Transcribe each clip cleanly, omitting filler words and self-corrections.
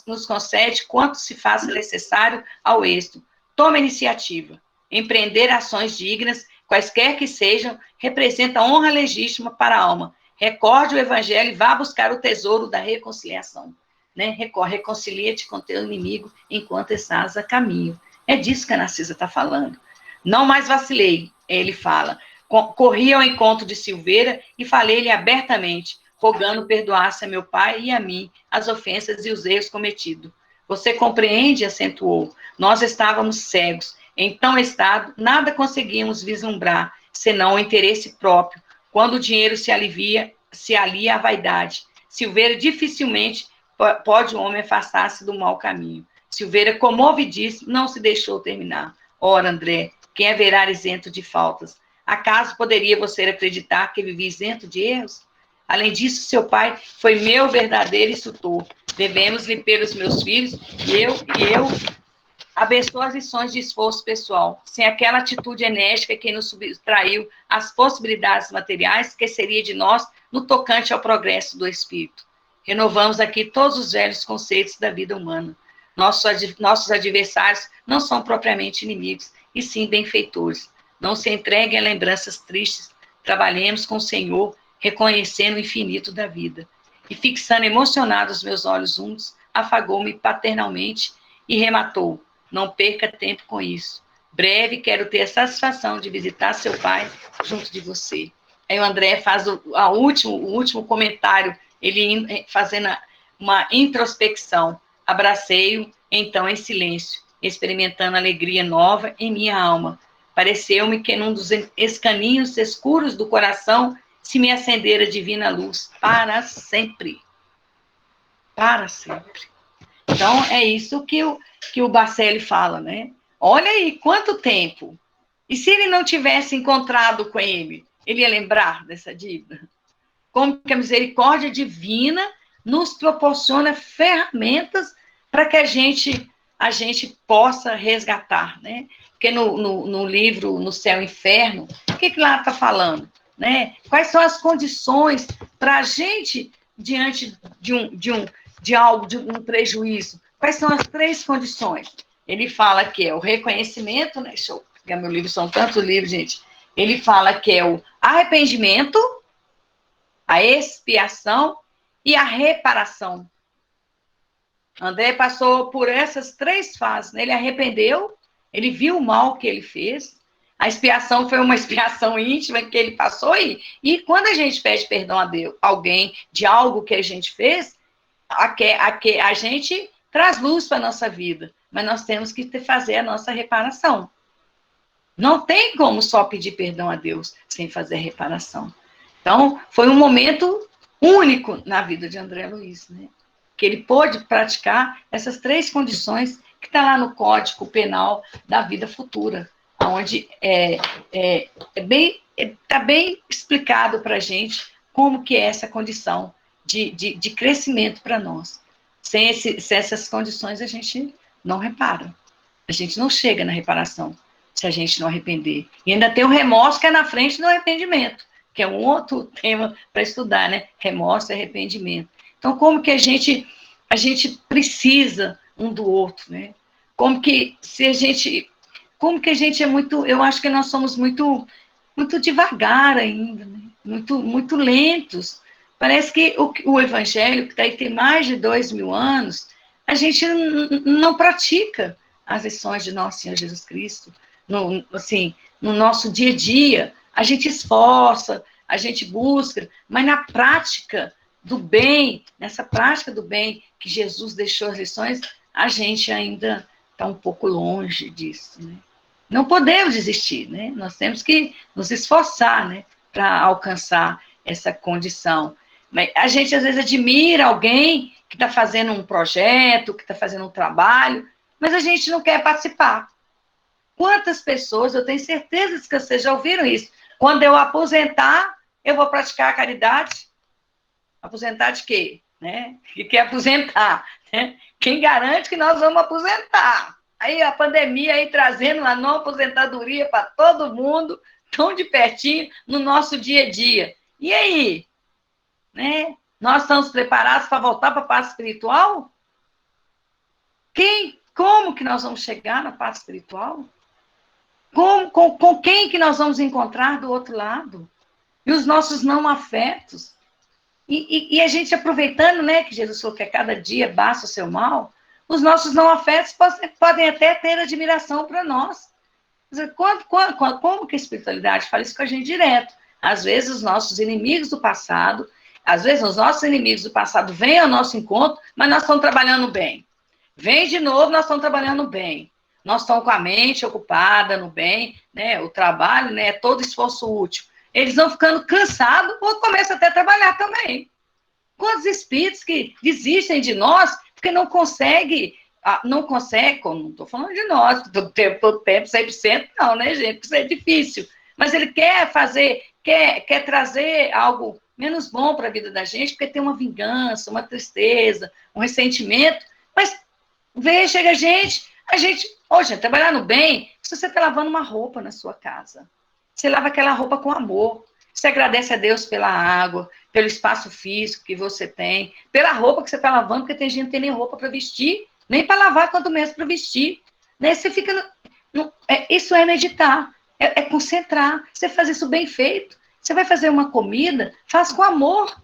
nos concede quanto se faça necessário ao êxito. Tome iniciativa. Empreender ações dignas, quaisquer que sejam, representa honra legítima para a alma. Recorde o evangelho e vá buscar o tesouro da reconciliação. Né? Reconcilia-te com teu inimigo enquanto estás a caminho. É disso que a Narcisa está falando. Não mais vacilei, ele fala. Corri ao encontro de Silveira e falei-lhe abertamente, rogando perdoasse a meu pai e a mim as ofensas e os erros cometidos. Você compreende, acentuou. Nós estávamos cegos. Em tão estado, nada conseguíamos vislumbrar, senão o interesse próprio. Quando o dinheiro se alia à vaidade. Silveira dificilmente pode o homem afastar-se do mau caminho. Silveira, comovidíssimo, não se deixou terminar. Ora, André, quem haverá isento de faltas? Acaso poderia você acreditar que vivi isento de erros? Além disso, seu pai foi meu verdadeiro instrutor. Devemos-lhe pelos meus filhos, e eu abençoo as lições de esforço pessoal. Sem aquela atitude enérgica que nos subtraiu as possibilidades materiais, que seria de nós no tocante ao progresso do espírito. Renovamos aqui todos os velhos conceitos da vida humana. Nossos adversários não são propriamente inimigos, e sim benfeitores. Não se entreguem a lembranças tristes. Trabalhemos com o Senhor, reconhecendo o infinito da vida. E fixando emocionados meus olhos úmidos, afagou-me paternalmente e rematou. Não perca tempo com isso. Breve quero ter a satisfação de visitar seu pai junto de você. Aí o André faz o último comentário, ele fazendo uma introspecção. Abracei-o, então, em silêncio, experimentando alegria nova em minha alma. Pareceu-me que num dos escaninhos escuros do coração se me acendera divina luz para sempre. Para sempre. Então, é isso que o Bacelli fala, né? Olha aí, quanto tempo. E se ele não tivesse encontrado com ele, ele ia lembrar dessa dívida? Como que a misericórdia divina nos proporciona ferramentas para que a gente possa resgatar, né? Porque no livro No Céu e Inferno, o que lá está falando? Né? Quais são as condições para a gente, diante de algo, de um prejuízo? Quais são as 3 condições? Ele fala que é o reconhecimento, né? Deixa eu pegar meu livro, são tantos livros, gente. Ele fala que é o arrependimento, a expiação e a reparação. André passou por essas 3 fases, né? Ele arrependeu, ele viu o mal que ele fez, a expiação foi uma expiação íntima que ele passou, e quando a gente pede perdão a Deus, alguém de algo que a gente fez, a gente traz luz para a nossa vida, mas nós temos que fazer a nossa reparação. Não tem como só pedir perdão a Deus sem fazer a reparação. Então, foi um momento único na vida de André Luiz, né? Que ele pôde praticar essas 3 condições que está lá no Código Penal da vida futura, onde está bem explicado para a gente como que é essa condição de crescimento para nós. Sem essas condições, a gente não repara. A gente não chega na reparação, se a gente não arrepender. E ainda tem o remorso que é na frente do arrependimento, que é um outro tema para estudar, né? Remorso e arrependimento. Então, como que a gente precisa um do outro, né? Como que a gente é muito, eu acho que nós somos muito devagar ainda, né? Muito lentos. Parece que o evangelho, que está aí tem mais de 2000 anos, a gente não pratica as lições de nosso Senhor Jesus Cristo. No nosso dia a dia, a gente esforça, a gente busca, mas na prática do bem, nessa prática do bem que Jesus deixou as lições, a gente ainda está um pouco longe disso, né? Não podemos desistir, né? Nós temos que nos esforçar, né, para alcançar essa condição. Mas a gente, às vezes, admira alguém que está fazendo um projeto, que está fazendo um trabalho, mas a gente não quer participar. Quantas pessoas, eu tenho certeza que vocês já ouviram isso, quando eu aposentar, eu vou praticar a caridade? Aposentar de quê? Né? Que quer aposentar, né? Quem garante que nós vamos aposentar? Aí a pandemia aí trazendo a não aposentadoria para todo mundo, tão de pertinho no nosso dia a dia. E aí? Né? Nós estamos preparados para voltar para a paz espiritual? Como que nós vamos chegar na paz espiritual? Com quem que nós vamos encontrar do outro lado? E os nossos não afetos? E a gente aproveitando, né, que Jesus falou que a cada dia basta o seu mal, os nossos não afetos podem até ter admiração para nós. Como que a espiritualidade fala isso com a gente direto? Às vezes os nossos inimigos do passado, às vezes os nossos inimigos do passado vêm ao nosso encontro, mas nós estamos trabalhando bem. Vem de novo, nós estamos trabalhando bem. Nós estamos com a mente ocupada no bem, né? O trabalho, né? Todo esforço útil. Eles vão ficando cansados ou começam até a trabalhar também. Quantos espíritos que desistem de nós porque não conseguem, como não estou falando de nós, todo tempo, 100%, não, né, gente? Isso é difícil. Mas ele quer trazer algo menos bom para a vida da gente, porque tem uma vingança, uma tristeza, um ressentimento. Mas chega a gente, hoje, trabalhar no bem, se você está lavando uma roupa na sua casa, você lava aquela roupa com amor, você agradece a Deus pela água, pelo espaço físico que você tem, pela roupa que você está lavando, porque tem gente que não tem nem roupa para vestir, nem para lavar, quanto mesmo para vestir. Né? Você fica. Isso é meditar, é concentrar. Você faz isso bem feito. Você vai fazer uma comida, faz com amor.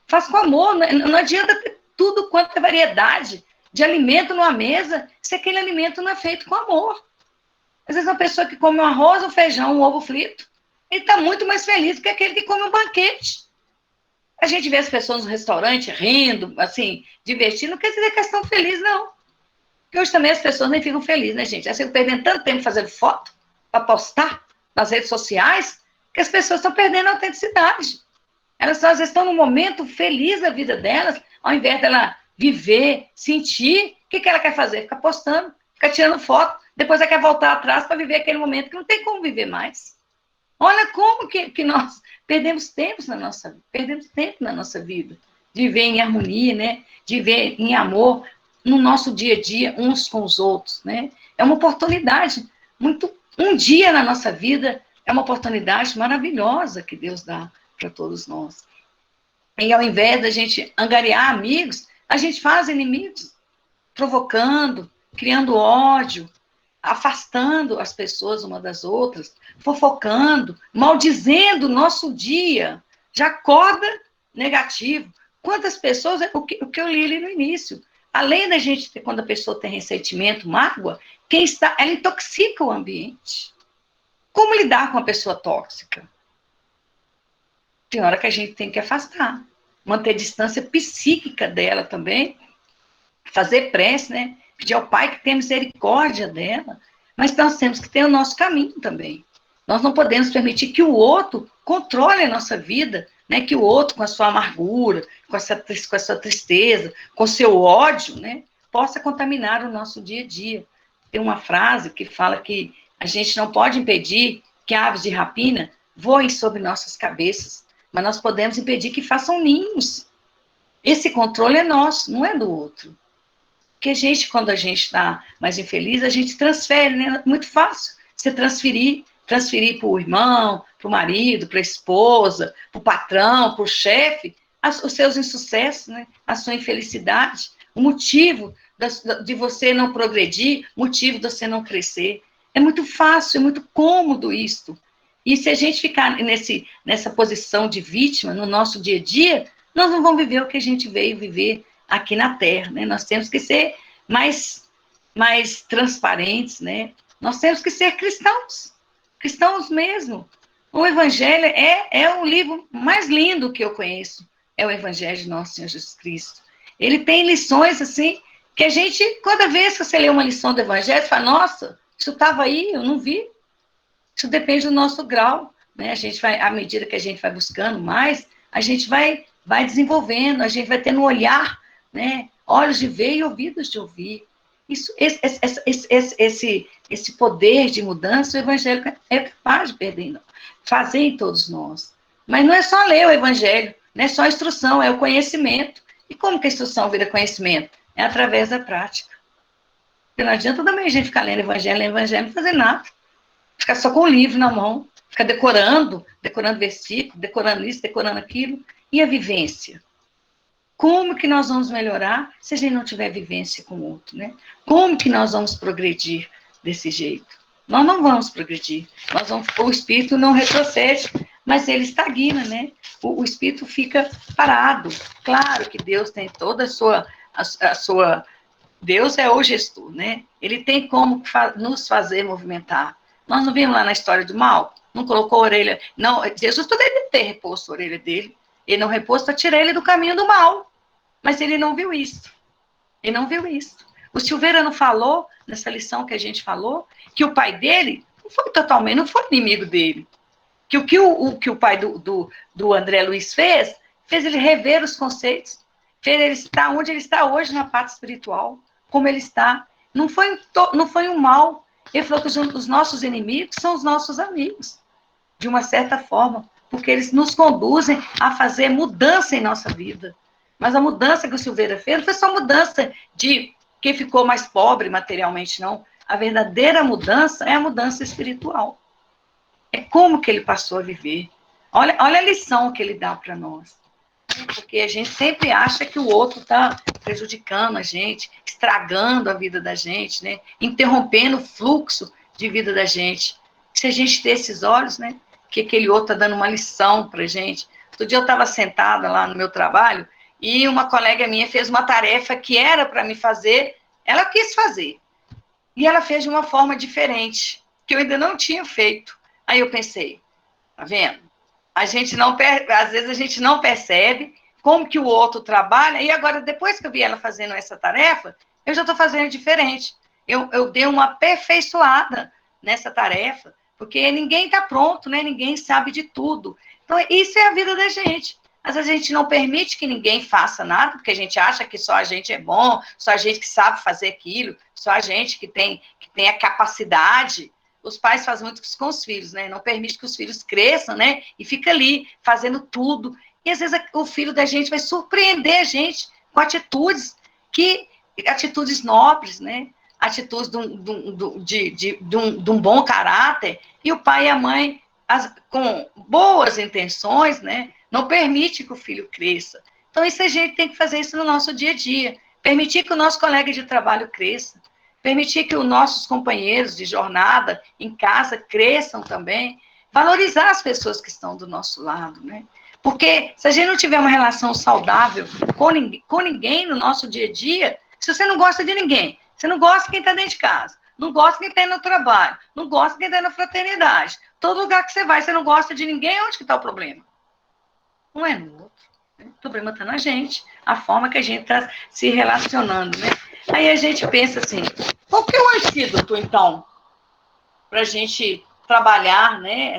Faz com amor. Não adianta ter tudo quanto é variedade de alimento numa mesa, se aquele alimento não é feito com amor. Às vezes, uma pessoa que come um arroz, um feijão, um ovo frito, ele está muito mais feliz do que aquele que come um banquete. A gente vê as pessoas no restaurante rindo, assim, divertindo, não quer dizer que elas estão felizes, não. Porque hoje também as pessoas nem ficam felizes, né, gente? Elas ficam perdendo tanto tempo fazendo foto para postar nas redes sociais, que as pessoas estão perdendo a autenticidade. Elas, às vezes, estão num momento feliz da vida delas, ao invés dela viver, sentir, o que ela quer fazer? Ficar postando, ficar tirando foto, depois ela quer voltar atrás para viver aquele momento que não tem como viver mais. Olha como que nós perdemos tempo na nossa vida, de viver em harmonia, né? De viver em amor no nosso dia a dia, uns com os outros, né? É uma oportunidade, um dia na nossa vida é uma oportunidade maravilhosa que Deus dá para todos nós. E ao invés da gente angariar amigos, a gente faz inimigos, provocando, criando ódio, afastando as pessoas uma das outras, fofocando, maldizendo o nosso dia, já acorda negativo. Quantas pessoas, o que eu li ali no início, além da gente ter, quando a pessoa tem ressentimento, mágoa, ela intoxica o ambiente. Como lidar com uma pessoa tóxica? Tem hora que a gente tem que afastar, manter distância psíquica dela também, fazer prece, né? Pedir ao Pai que tenha misericórdia dela, mas nós temos que ter o nosso caminho também. Nós não podemos permitir que o outro controle a nossa vida, né? Que o outro, com a sua amargura, com a sua tristeza, com o seu ódio, né? Possa contaminar o nosso dia a dia. Tem uma frase que fala que a gente não pode impedir que aves de rapina voem sobre nossas cabeças, mas nós podemos impedir que façam ninhos. Esse controle é nosso, não é do outro. Porque quando a gente está mais infeliz, a gente transfere, né? É muito fácil você transferir para o irmão, para o marido, para a esposa, para o patrão, para o chefe, os seus insucessos, né? A sua infelicidade, o motivo de você não progredir, motivo de você não crescer. É muito fácil, é muito cômodo isto. E se a gente ficar nessa posição de vítima no nosso dia a dia, nós não vamos viver o que a gente veio viver aqui na Terra, né? Nós temos que ser mais transparentes, né? Nós temos que ser cristãos mesmo. O Evangelho é o livro mais lindo que eu conheço, é o Evangelho de Nosso Senhor Jesus Cristo. Ele tem lições, assim, que a gente, cada vez que você lê uma lição do Evangelho, você fala, nossa, isso estava aí, eu não vi. Isso depende do nosso grau, né? A gente vai, à medida que a gente vai buscando mais, a gente vai desenvolvendo, a gente vai tendo um olhar, né? Olhos de ver e ouvidos de ouvir. Esse poder de mudança, o Evangelho é capaz de fazer em todos nós. Mas não é só ler o Evangelho, não é só a instrução, é o conhecimento. E como que a instrução vira conhecimento? É através da prática. Porque não adianta também a gente ficar lendo Evangelho, e não fazer nada. Ficar só com o livro na mão, ficar decorando versículo, decorando isso, decorando aquilo. E a vivência? Como que nós vamos melhorar se a gente não tiver vivência com o outro, né? Como que nós vamos progredir desse jeito? Nós não vamos progredir. O espírito não retrocede, mas ele estagna, né? O espírito fica parado. Claro que Deus tem toda a sua... Deus é o gestor, né? Ele tem como nos fazer movimentar. Nós não vimos lá na história do mal? Não colocou a orelha... Não, Jesus poderia ter reposto a orelha dele. Ele não repôs para tirar ele do caminho do mal. Mas ele não viu isso. Ele não viu isso. O Silveira não falou, nessa lição que a gente falou, que o pai dele não foi inimigo dele. Que o que o pai do André Luiz fez ele rever os conceitos, fez ele estar onde ele está hoje na parte espiritual, como ele está. Não foi um mal. Ele falou que os nossos inimigos são os nossos amigos, de uma certa forma, porque eles nos conduzem a fazer mudança em nossa vida. Mas a mudança que o Silveira fez não foi só mudança de quem ficou mais pobre materialmente, não. A verdadeira mudança é a mudança espiritual. É como que ele passou a viver. Olha a lição que ele dá para nós. Porque a gente sempre acha que o outro está prejudicando a gente, estragando a vida da gente, né? Interrompendo o fluxo de vida da gente. Se a gente ter esses olhos, né? Que aquele outro está dando uma lição para a gente. Outro dia eu estava sentada lá no meu trabalho e uma colega minha fez uma tarefa que era para me fazer, ela quis fazer. E ela fez de uma forma diferente, que eu ainda não tinha feito. Aí eu pensei, tá vendo? Às vezes a gente não percebe como que o outro trabalha, e agora, depois que eu vi ela fazendo essa tarefa, eu já estou fazendo diferente. Eu dei uma aperfeiçoada nessa tarefa, porque ninguém está pronto, né? Ninguém sabe de tudo. Então, isso é a vida da gente. Às vezes a gente não permite que ninguém faça nada, porque a gente acha que só a gente é bom, só a gente que sabe fazer aquilo, só a gente que tem a capacidade. Os pais fazem muito isso com os filhos, né? Não permite que os filhos cresçam, né? E fica ali, fazendo tudo. E às vezes o filho da gente vai surpreender a gente com atitudes nobres, né? Atitudes de um bom caráter. E o pai e a mãe, com boas intenções, né? Não permite que o filho cresça. Então, isso a gente tem que fazer isso no nosso dia a dia. Permitir que o nosso colega de trabalho cresça. Permitir que os nossos companheiros de jornada em casa cresçam também. Valorizar as pessoas que estão do nosso lado, né? Porque se a gente não tiver uma relação saudável com ninguém no nosso dia a dia, se você não gosta de ninguém, você não gosta de quem está dentro de casa, não gosta de quem está no trabalho, não gosta de quem está na fraternidade, todo lugar que você vai, você não gosta de ninguém, onde que está o problema? Não é no outro. Né? O problema está na gente, a forma que a gente está se relacionando, né? Aí a gente pensa assim, qual que é o antídoto, então, para a gente trabalhar, né,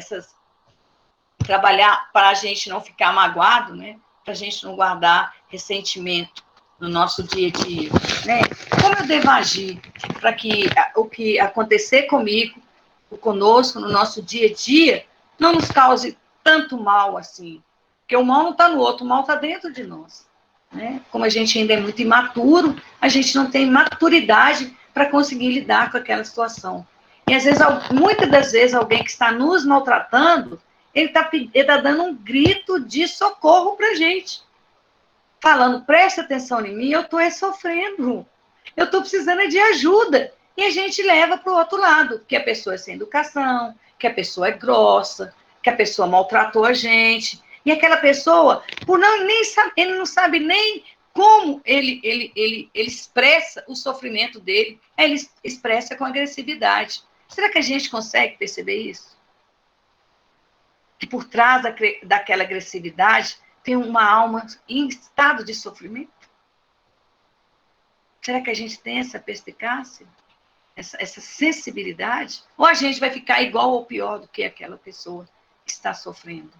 trabalhar para a gente não ficar magoado, né, para a gente não guardar ressentimento no nosso dia a dia, né? Como eu devo agir para que o que acontecer comigo, conosco, no nosso dia a dia, não nos cause tanto mal assim? Porque o mal não está no outro, o mal está dentro de nós. Né? Como a gente ainda é muito imaturo, a gente não tem maturidade para conseguir lidar com aquela situação. E às vezes, muitas das vezes, alguém que está nos maltratando, ele tá dando um grito de socorro para a gente. Falando, preste atenção em mim, eu estou sofrendo. Eu estou precisando de ajuda. E a gente leva para o outro lado, que a pessoa é sem educação, que a pessoa é grossa, que a pessoa maltratou a gente. E aquela pessoa, ele não sabe nem como ele expressa o sofrimento dele, ele expressa com agressividade. Será que a gente consegue perceber isso? Que por trás daquela agressividade tem uma alma em estado de sofrimento? Será que a gente tem essa perspicácia? Essa sensibilidade? Ou a gente vai ficar igual ou pior do que aquela pessoa que está sofrendo?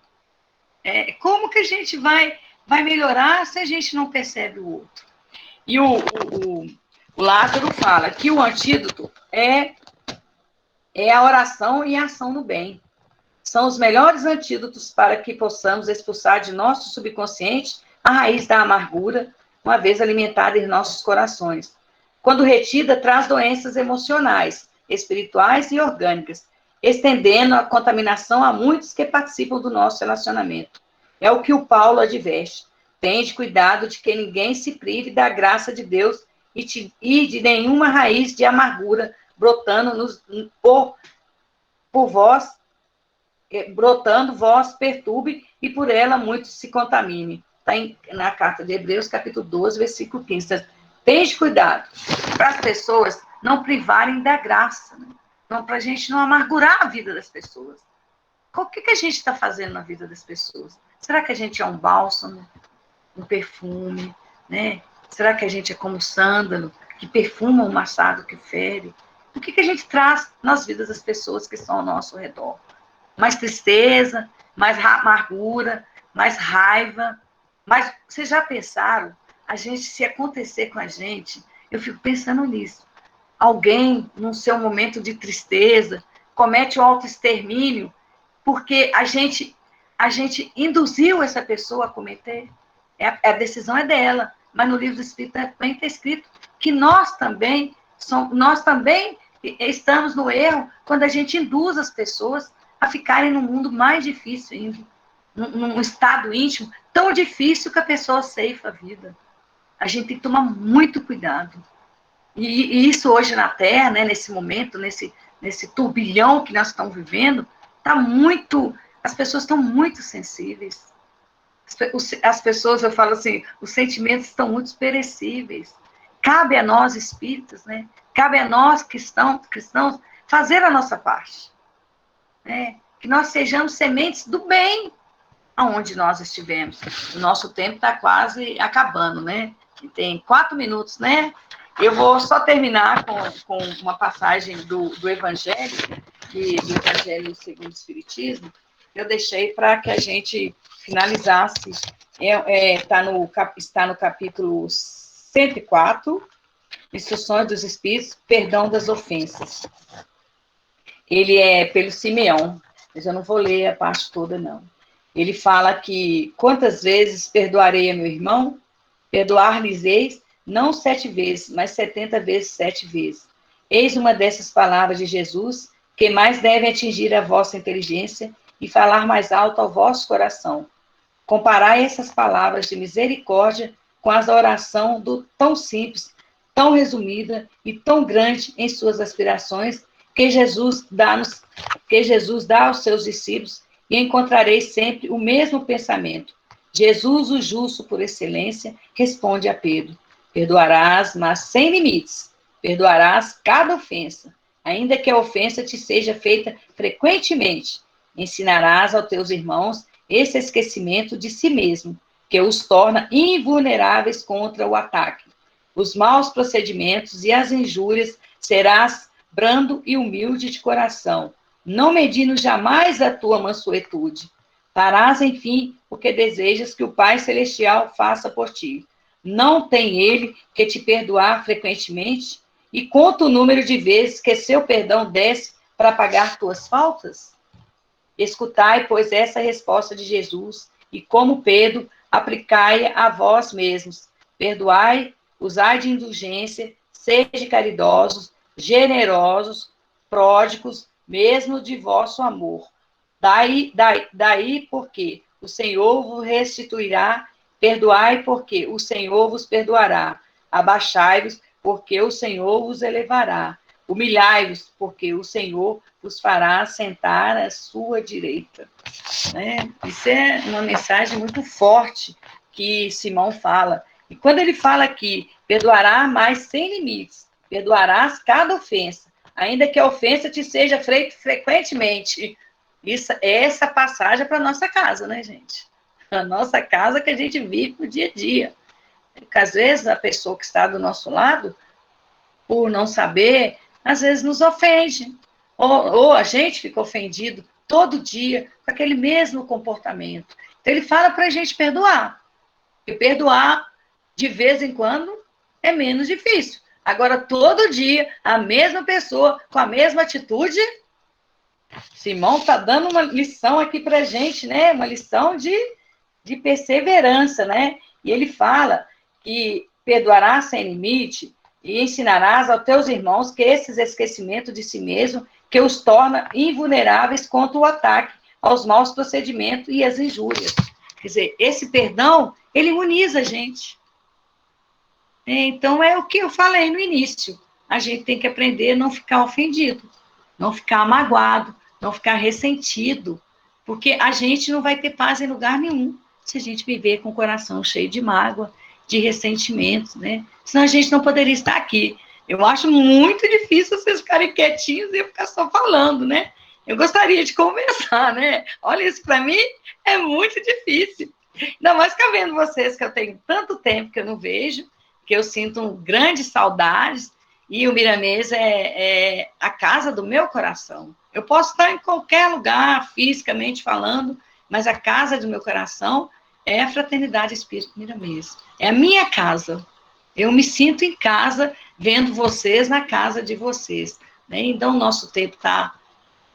Como que a gente vai melhorar se a gente não percebe o outro? E o Lázaro fala que o antídoto é a oração e a ação no bem. São os melhores antídotos para que possamos expulsar de nosso subconsciente a raiz da amargura, uma vez alimentada em nossos corações. Quando retida, traz doenças emocionais, espirituais e orgânicas, estendendo a contaminação a muitos que participam do nosso relacionamento. É o que o Paulo adverte. Tende cuidado de que ninguém se prive da graça de Deus e de nenhuma raiz de amargura brotando por vós, brotando vós perturbe e por ela muitos se contamine. Está na carta de Hebreus, capítulo 12, versículo 15. Tende cuidado para as pessoas não privarem da graça, né? Então, para a gente não amargurar a vida das pessoas. O que a gente está fazendo na vida das pessoas? Será que a gente é um bálsamo, um perfume, né? Será que a gente é como o sândalo, que perfuma o machado que fere? O que a gente traz nas vidas das pessoas que estão ao nosso redor? Mais tristeza, mais amargura, mais raiva. Mas vocês já pensaram, se acontecer com a gente, eu fico pensando nisso. Alguém, no seu momento de tristeza, comete o autoextermínio porque a gente induziu essa pessoa a cometer. A decisão é dela, mas no livro do Espírito também está escrito que nós também estamos no erro quando a gente induz as pessoas a ficarem num mundo mais difícil ainda, num estado íntimo tão difícil que a pessoa ceifa a vida. A gente tem que tomar muito cuidado. E isso hoje na Terra, né, nesse momento, nesse turbilhão que nós estamos vivendo, as pessoas estão muito sensíveis. As pessoas, eu falo assim, os sentimentos estão muito perecíveis. Cabe a nós, espíritas, né? Cabe a nós, cristãos, fazer a nossa parte. Né? Que nós sejamos sementes do bem aonde nós estivemos. O nosso tempo está quase acabando, né? Tem 4 minutos, né? Eu vou só terminar com uma passagem do Evangelho, do Evangelho segundo o Espiritismo. Eu deixei para que a gente finalizasse. Está no capítulo 104, Instruções dos Espíritos, Perdão das Ofensas. Ele é pelo Simeão, mas eu não vou ler a parte toda, não. Ele fala que, quantas vezes perdoarei a meu irmão? Perdoar-lhes-eis, não 7 vezes, mas 70 vezes 7 vezes. Eis uma dessas palavras de Jesus, que mais deve atingir a vossa inteligência e falar mais alto ao vosso coração. Comparai essas palavras de misericórdia com as da oração tão simples, tão resumida e tão grande em suas aspirações que Jesus dá aos seus discípulos, e encontrareis sempre o mesmo pensamento. Jesus, o justo por excelência, responde a Pedro: perdoarás, mas sem limites. Perdoarás cada ofensa, ainda que a ofensa te seja feita frequentemente. Ensinarás aos teus irmãos esse esquecimento de si mesmo, que os torna invulneráveis contra o ataque. Os maus procedimentos e as injúrias serás brando e humilde de coração, não medindo jamais a tua mansuetude. Farás, enfim, o que desejas que o Pai Celestial faça por ti. Não tem ele que te perdoar frequentemente? E conta o número de vezes que seu perdão desce para pagar tuas faltas? Escutai, pois, essa resposta de Jesus, e como Pedro, aplicai-a a vós mesmos. Perdoai, usai de indulgência, sede caridosos, generosos, pródigos, mesmo de vosso amor. Daí porque o Senhor vos restituirá, perdoai porque o Senhor vos perdoará, abaixai-vos porque o Senhor vos elevará, humilhai-vos porque o Senhor vos fará sentar à sua direita. Né? Isso é uma mensagem muito forte que Simão fala. E quando ele fala aqui, perdoará, mas sem limites, perdoarás cada ofensa, ainda que a ofensa te seja feita frequentemente. Essa passagem é para a nossa casa, né, gente? A nossa casa que a gente vive no dia a dia. Porque, às vezes, a pessoa que está do nosso lado, por não saber, às vezes nos ofende. Ou a gente fica ofendido todo dia com aquele mesmo comportamento. Então, ele fala para a gente perdoar. E perdoar, de vez em quando, é menos difícil. Agora, todo dia, a mesma pessoa, com a mesma atitude, Simão está dando uma lição aqui para a gente, né? Uma lição de perseverança, né? E ele fala que perdoarás sem limite e ensinarás aos teus irmãos que esses esquecimentos de si mesmo, que os torna invulneráveis contra o ataque aos maus procedimentos e às injúrias. Quer dizer, esse perdão, ele imuniza a gente. Então, é o que eu falei no início. A gente tem que aprender a não ficar ofendido, não ficar magoado, não ficar ressentido, porque a gente não vai ter paz em lugar nenhum se a gente viver com o coração cheio de mágoa, de ressentimento, né? Senão a gente não poderia estar aqui. Eu acho muito difícil vocês ficarem quietinhos e eu ficar só falando, né? Eu gostaria de conversar, né? Olha, isso para mim é muito difícil. Ainda mais que eu vendo vocês, que eu tenho tanto tempo que eu não vejo, que eu sinto grandes saudades, e o Miramês é a casa do meu coração. Eu posso estar em qualquer lugar, fisicamente falando, mas a casa do meu coração é a Fraternidade Espírita Miramês. É a minha casa. Eu me sinto em casa, vendo vocês na casa de vocês. Né? Então, o nosso tempo está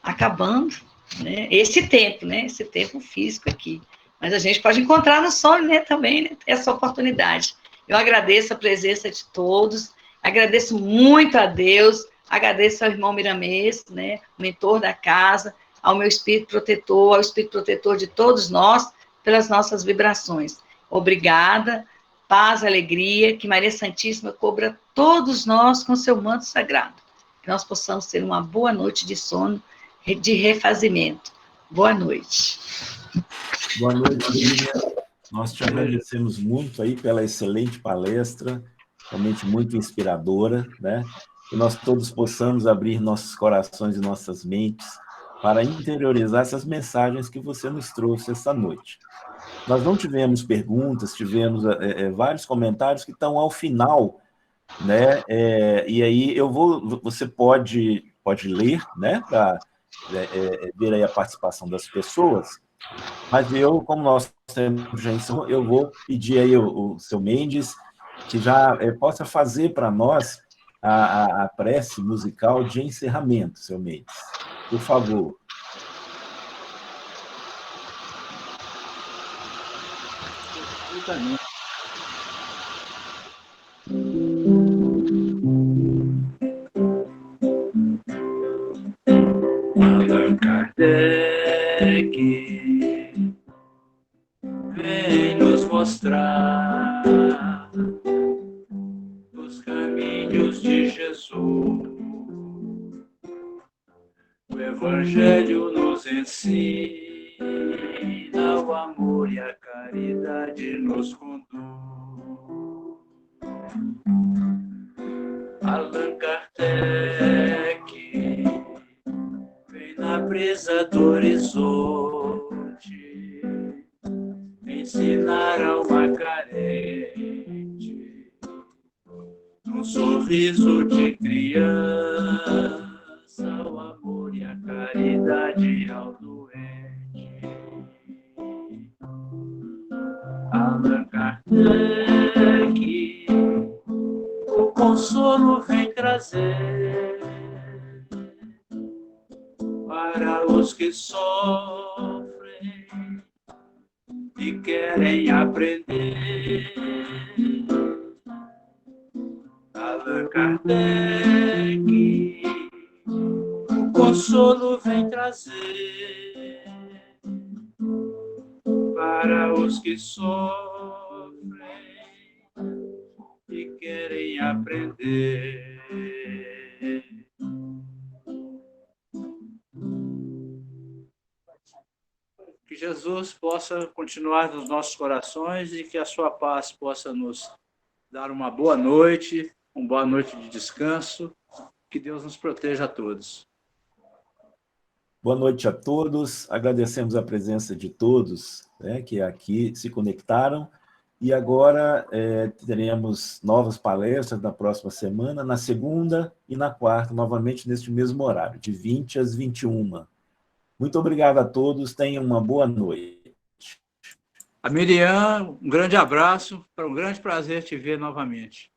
acabando, né? Esse tempo físico aqui. Mas a gente pode encontrar no sonho, né, também, né, ter essa oportunidade. Eu agradeço a presença de todos, agradeço muito a Deus, agradeço ao irmão Miramês, né, mentor da casa, ao meu espírito protetor, ao espírito protetor de todos nós, pelas nossas vibrações. Obrigada, paz, alegria, que Maria Santíssima cubra todos nós com seu manto sagrado, que nós possamos ter uma boa noite de sono, de refazimento. Boa noite. Boa noite, Lívia. Nós te agradecemos muito aí pela excelente palestra, realmente muito inspiradora, né? Que nós todos possamos abrir nossos corações e nossas mentes para interiorizar essas mensagens que você nos trouxe esta noite. Nós não tivemos perguntas, tivemos vários comentários que estão ao final, né? E aí você pode ler, né? Para ver aí a participação das pessoas. Mas eu, como nós temos já encerrou, eu vou pedir aí o seu Mendes que já possa fazer para nós a prece musical de encerramento, seu Mendes. Por favor. Allan Kardec vem nos mostrar os caminhos de Jesus. O Evangelho nos ensina, o amor e a caridade nos conduz. Allan Kardec vem na brisa do horizonte ensinar a alma carente um sorriso de criança, o amor e a caridade ao doente. Allan Kardec o consolo vem trazer para os que sofrem e querem aprender. Allan Kardec o consolo vem trazer para os que sofrem e querem aprender. Que Jesus possa continuar nos nossos corações e que a sua paz possa nos dar uma boa noite de descanso. Que Deus nos proteja a todos. Boa noite a todos. Agradecemos a presença de todos, né, que aqui se conectaram. E agora teremos novas palestras na próxima semana, na segunda e na quarta, novamente neste mesmo horário, de 20 às 21. Muito obrigado a todos, tenham uma boa noite. A Miriam, um grande abraço, para um grande prazer te ver novamente.